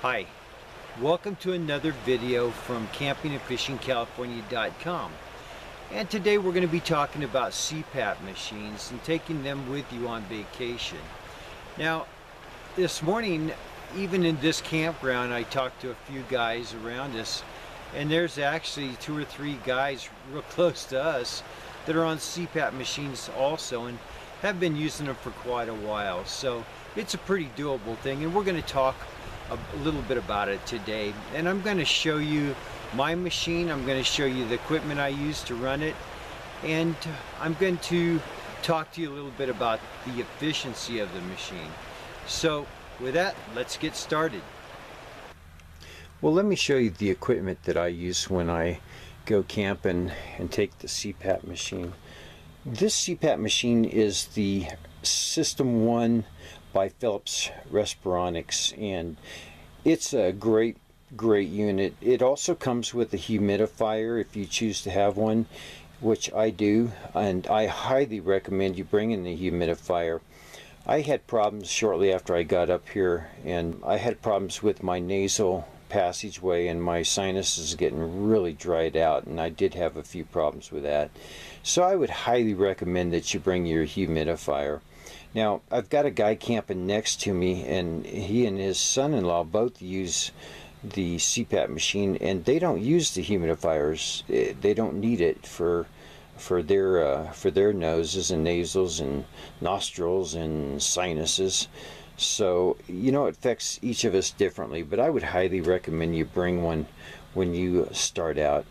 Hi, welcome to another video from campingandfishingcalifornia.com, and today we're going to be talking about CPAP machines and taking them with you on vacation. Now, this morning, even in this campground, I talked to a few guys around us, and there's actually 2 or 3 guys real close to us that are on CPAP machines also and have been using them for quite a while. So it's a pretty doable thing, and we're going to talk a little bit about it today. And I'm going to show you my machine, I'm going to show you the equipment I use to run it, and I'm going to talk to you a little bit about the efficiency of the machine. So with that, let's get started. Well, let me show you the equipment that I use when I go camping and take the CPAP machine. This CPAP machine is the System 1 by Philips Respironics, and it's a great unit. It also comes with a humidifier if you choose to have one, which I do, and I highly recommend you bring in the humidifier. I had problems shortly after I got up here, and I had problems with my nasal passageway and my sinuses getting really dried out, and I did have a few problems with that. So I would highly recommend that you bring your humidifier. Now, I've got a guy camping next to me, and he and his son-in-law both use the CPAP machine, and they don't use the humidifiers. They don't need it for their noses and nasals and nostrils and sinuses. So, you know, it affects each of us differently, but I would highly recommend you bring one when you start out.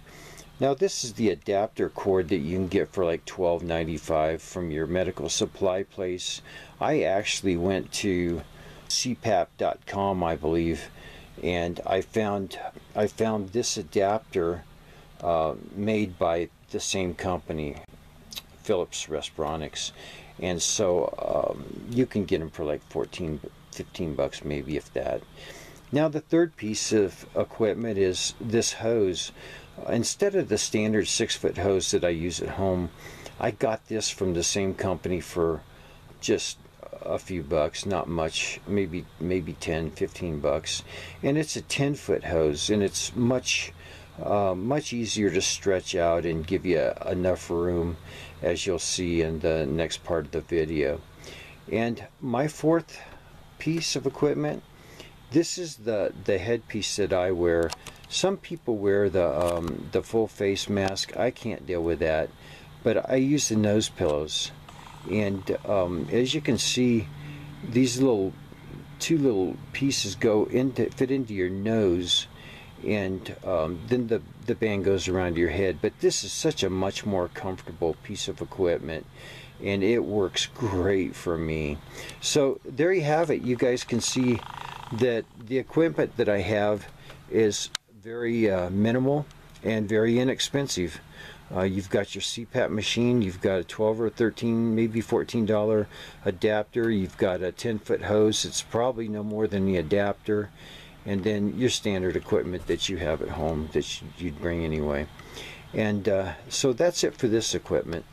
Now, this is the adapter cord that you can get for like $12.95 from your medical supply place. I actually went to CPAP.com, I believe, and I found this adapter made by the same company, Philips Respironics, and so you can get them for like 14, 15 bucks maybe, if that. Now, the third piece of equipment is this hose. Instead of the standard 6-foot hose that I use at home, I got this from the same company for just a few bucks, not much, maybe 10, 15 bucks, and it's a 10-foot hose, and it's much easier to stretch out and give you enough room, as you'll see in the next part of the video. And my fourth piece of equipment, this is the headpiece that I wear. Some people wear the full face mask. I can't deal with that, but I use the nose pillows. And as you can see, these two little pieces fit into your nose, and then the band goes around your head. But this is such a much more comfortable piece of equipment, and it works great for me. So there you have it. You guys can see that the equipment that I have is very minimal and very inexpensive. You've got your CPAP machine, you've got a $12 or $13, maybe $14 adapter, you've got a 10-foot hose. It's probably no more than the adapter, and then your standard equipment that you have at home that you'd bring anyway. And so that's it for this equipment.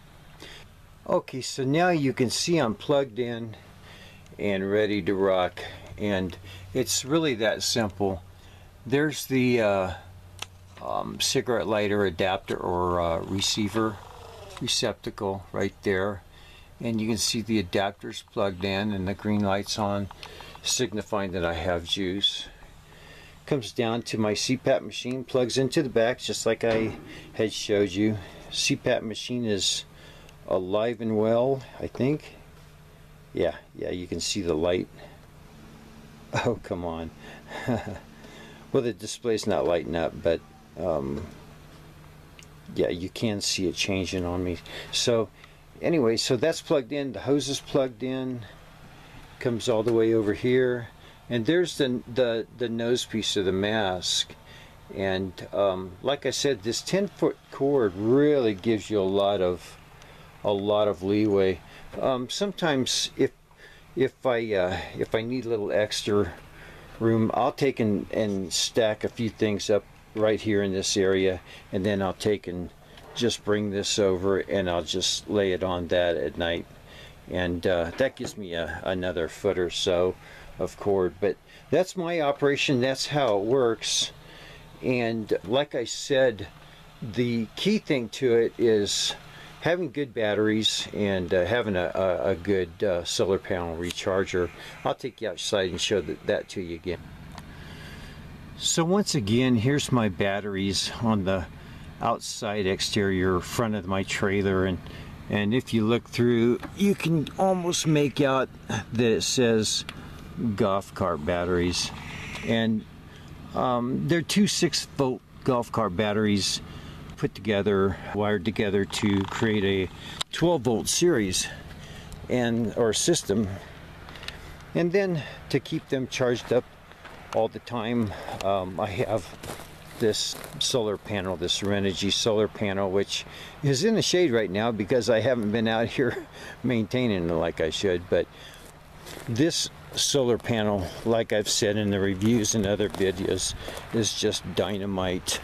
Okay, so now you can see I'm plugged in and ready to rock, and it's really that simple. There's the cigarette lighter adapter or receiver receptacle right there, and you can see the adapter's plugged in and the green light's on, signifying that I have juice. Comes down to my CPAP machine, plugs into the back just like I had showed you. CPAP machine is alive and well, I think. Yeah, you can see the light. Oh, come on. Well, the display's not lighting up, but yeah, you can see it changing on me. So anyway, so that's plugged in. The hose is plugged in, comes all the way over here, and there's the nose piece of the mask. And like I said, this 10-foot cord really gives you a lot of leeway. Sometimes if I need a little extra room, I'll take and stack a few things up right here in this area, and then I'll take and just bring this over and I'll just lay it on that at night, and that gives me another foot or so of cord. But that's my operation, that's how it works. And like I said, the key thing to it is having good batteries and having a good solar panel recharger. I'll take you outside and show that to you again. So once again, here's my batteries on the outside exterior front of my trailer, and if you look through, you can almost make out that it says golf cart batteries, and they're two 6-volt golf cart batteries put together, wired together to create a 12-volt series or system, and then to keep them charged up all the time, I have this solar panel, this Serenity solar panel, which is in the shade right now because I haven't been out here maintaining it like I should. But this solar panel, like I've said in the reviews and other videos, is just dynamite.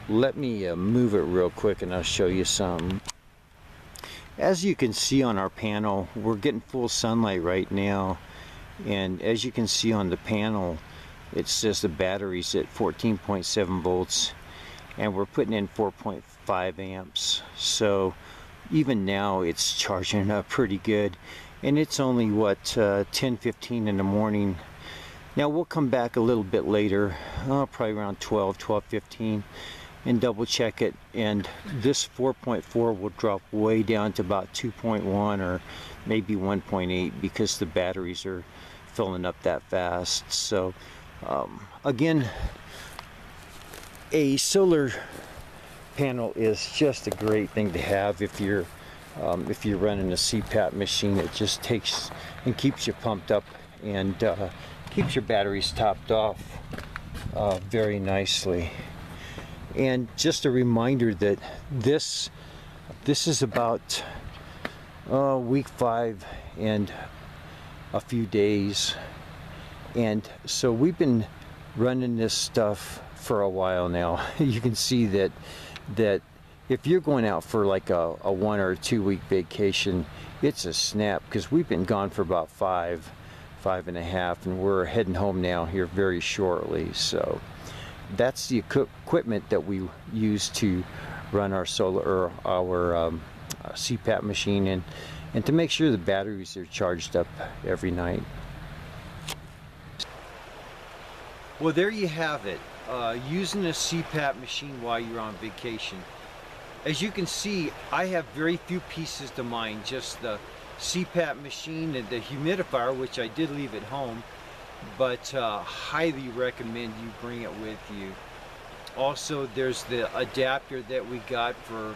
Let me move it real quick and I'll show you some. As you can see on our panel, we're getting full sunlight right now, and as you can see on the panel, it says the battery's at 14.7 volts and we're putting in 4.5 amps. So even now it's charging up pretty good, and it's only what 10:15 in the morning. Now we'll come back a little bit later, probably around 12:15, and double check it, and this 4.4 will drop way down to about 2.1 or maybe 1.8 because the batteries are filling up that fast. So again, a solar panel is just a great thing to have if you're running a CPAP machine. It just takes and keeps you pumped up and keeps your batteries topped off very nicely. And just a reminder that this is about week 5 and a few days, and so we've been running this stuff for a while now. You can see that if you're going out for like a 1 or 2 week vacation, it's a snap, because we've been gone for about 5.5, and we're heading home now here very shortly. So that's the equipment that we use to run our solar or our CPAP machine, and to make sure the batteries are charged up every night. Well, there you have it, using a CPAP machine while you're on vacation. As you can see, I have very few pieces to mine, just the CPAP machine and the humidifier, which I did leave at home, but highly recommend you bring it with you. Also, there's the adapter that we got for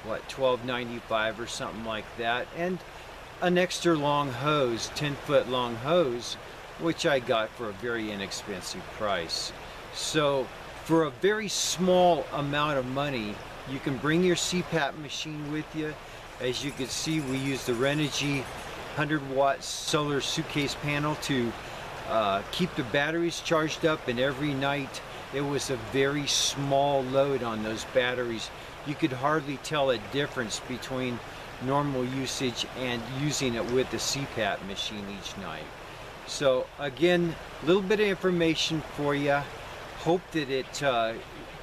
what, $12.95 or something like that, and an extra long hose, 10-foot long hose, which I got for a very inexpensive price. So for a very small amount of money, you can bring your CPAP machine with you. As you can see, we use the Renogy 100-watt solar suitcase panel to keep the batteries charged up, and every night it was a very small load on those batteries. You could hardly tell a difference between normal usage and using it with the CPAP machine each night. So again, a little bit of information for you. Hope that it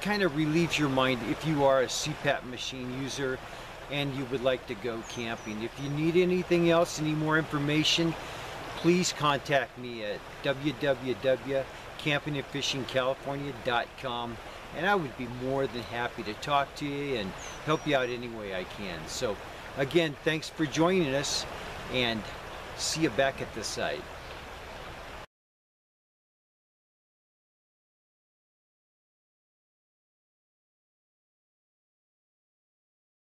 kind of relieves your mind if you are a CPAP machine user and you would like to go camping. If you need anything else, any more information, please contact me at www.campingandfishingcalifornia.com, and I would be more than happy to talk to you and help you out any way I can. So again, thanks for joining us, and see you back at the site.